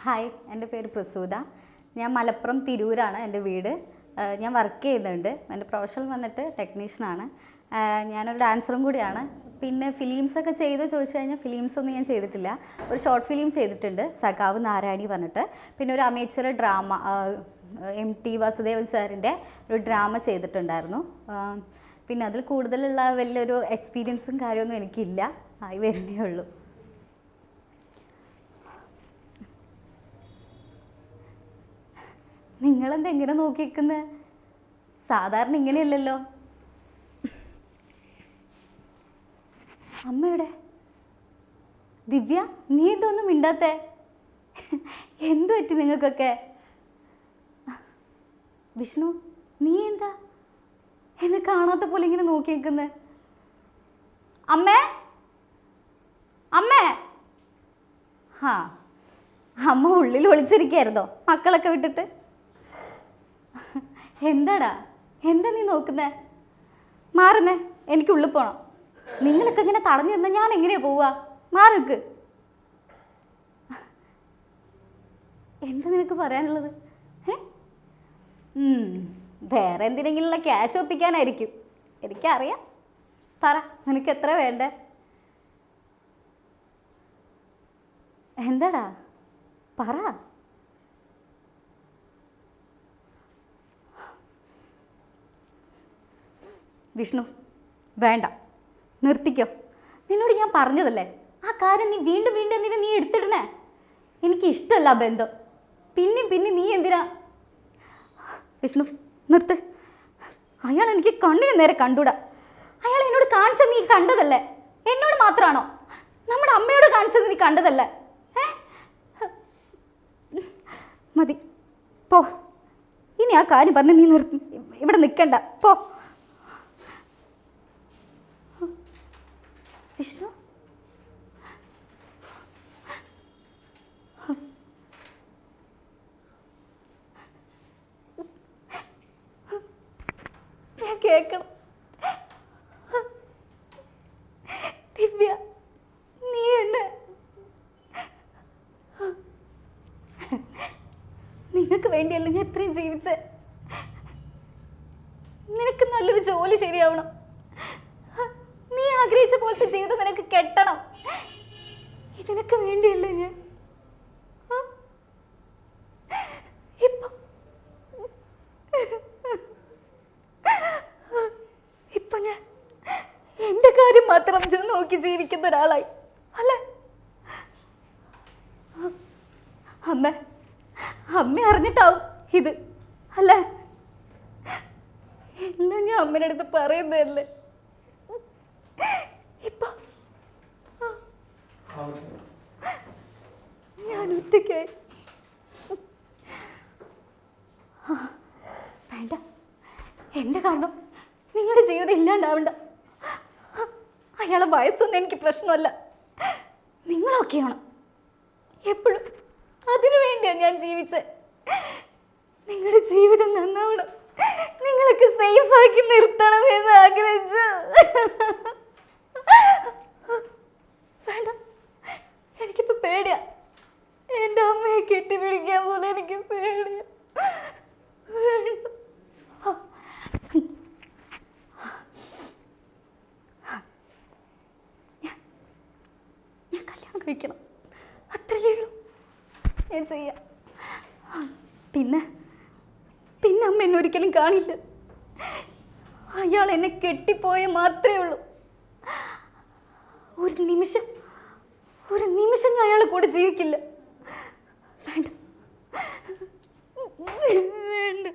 Hi, എൻ്റെ പേര് പ്രസൂത. ഞാൻ മലപ്പുറം തിരൂരാണ് എൻ്റെ വീട്. ഞാൻ വർക്ക് ചെയ്യുന്നുണ്ട്. എൻ്റെ പ്രൊഫഷൻ വന്നിട്ട് ടെക്നീഷ്യനാണ്. ഞാനൊരു ഡാൻസറും കൂടിയാണ്. പിന്നെ ഫിലിംസൊക്കെ ചോദിച്ചു കഴിഞ്ഞാൽ ഫിലിംസൊന്നും ഞാൻ ചെയ്തിട്ടില്ല. ഒരു ഷോർട്ട് ഫിലിം ചെയ്തിട്ടുണ്ട്, സഖാവ് നാരായണി പറഞ്ഞിട്ട്. പിന്നെ ഒരു അമേച്വർ ഡ്രാമ, MT വാസുദേവൻ സാറിൻ്റെ ഒരു ഡ്രാമ ചെയ്തിട്ടുണ്ടായിരുന്നു. പിന്നെ അതിൽ കൂടുതലുള്ള വലിയൊരു എക്സ്പീരിയൻസും കാര്യമൊന്നും എനിക്കില്ല, ആയി വരുന്നേ ഉള്ളൂ. നിങ്ങളെന്താ എങ്ങനെ നോക്കിയിരിക്കുന്നത്? സാധാരണ ഇങ്ങനെയല്ലല്ലോ. അമ്മയുടെ ദിവ്യ, നീ എന്തൊന്നും മിണ്ടാത്തേ? എന്തു പറ്റി നിങ്ങൾക്കൊക്കെ? വിഷ്ണു, നീ എന്താ എന്നെ കാണാത്ത പോലെ ഇങ്ങനെ നോക്കിയിരിക്കുന്നത്? അമ്മേ, അമ്മേ. അമ്മ ഉള്ളിൽ ഒളിച്ചിരിക്കായിരുന്നോ മക്കളൊക്കെ വിട്ടിട്ട്? എന്താടാ, എന്താ നീ നോക്കുന്നേ? മാറുന്നേ, എനിക്ക് ഉള്ളിൽ പോണം. നിങ്ങളൊക്കെ ഇങ്ങനെ തടഞ്ഞു നിന്നാ ഞാൻ എങ്ങനെയാ പോവാ? മാറി നിൽക്ക്. എന്താ നിനക്ക് പറയാനുള്ളത്? വേറെ എന്തിനെങ്കിലുള്ള ക്യാഷ് ഒപ്പിക്കാനായിരിക്കും, എനിക്കറിയാം. പറ, നിനക്ക് എത്ര വേണ്ടേ? എന്താടാ പറ. വിഷ്ണു, വേണ്ട, നിർത്തിക്കോ. നിന്നോട് ഞാൻ പറഞ്ഞതല്ലേ, ആ കാര്യം നീ വീണ്ടും വീണ്ടും എന്തിനാ നീ എടുത്തിടണേ? എനിക്ക് ഇഷ്ടമല്ല ആ ബന്ധം. പിന്നെ നീ എന്തിനാ? വിഷ്ണു, നിർത്ത്. അയാൾ എനിക്ക് കണ്ണിന് നേരെ കണ്ടൂടാ. അയാൾ എന്നോട് കാണിച്ചത് നീ കണ്ടതല്ലേ? എന്നോട് മാത്രമാണോ? നമ്മുടെ അമ്മയോട് കാണിച്ചത് നീ കണ്ടതല്ലേ? മതി, പോ. ഇനി ആ കാര്യം പറഞ്ഞ് നീ ഇവിടെ നിൽക്കണ്ട, പോ. വിഷ്ണു, ഞാൻ കേക്കണം. ദിവ്യ, നീ എന്നെ നിങ്ങൾക്ക് വേണ്ടിയല്ല ഞാൻ ഇത്രയും ജീവിച്ചേ. നിനക്ക് നല്ലൊരു ജോലി ശരിയാവണം, നീ ആഗ്രഹിച്ച പോലത്തെ ജീവിതം നിനക്ക് കെട്ടണം. ഇതിനൊക്കെ വേണ്ടിയല്ലേ ഞാൻ ഇപ്പൊ ഞാൻ എന്റെ കാര്യം മാത്രം നോക്കി ജീവിക്കുന്ന ഒരാളായി അല്ലേ? അമ്മ അറിഞ്ഞിട്ടാവും ഇത് അല്ലേ? എല്ലാം ഞാൻ അമ്മയുടെ അടുത്ത് പറയുന്നതല്ലേ. ഇപ്പൊ ഞാൻ ഒറ്റയ്ക്കായി. വേണ്ട, എന്റെ കാരണം നിങ്ങളുടെ ജീവിതം ഇല്ലാണ്ടാവണ്ട. അയാളെ വയസ്സൊന്നും എനിക്ക് പ്രശ്നമല്ല, നിങ്ങളൊക്കെയാണ് എപ്പോഴും. അതിനു വേണ്ടിയാണ് ഞാൻ ജീവിച്ചത്. നിങ്ങളുടെ ജീവിതം നന്നാവണം, നിങ്ങളൊക്കെ സേഫാക്കി നിർത്തണമെന്ന് ആഗ്രഹിച്ചു. വേണ്ട, എനിക്കിപ്പോ പേടിയാ. എൻ്റെ അമ്മയെ കെട്ടിപ്പിടിക്കാൻ പോലെ എനിക്ക് പേടിയാ. വേണ്ട. ഞാൻ കല്യാണം കഴിക്കണം, അത്രയേ ഉള്ളൂ. ഞാൻ ചെയ്യാം. പിന്നെ അമ്മ എന്നെ ഒരിക്കലും കാണില്ല. അയാൾ എന്നെ കെട്ടിപ്പോയേ മാത്രമേ ഉള്ളൂ. ഒരു നിമിഷം ഞാൻ അയാളെ കൂടെ ജീവിക്കില്ല. വേണ്ട, വേണ്ട.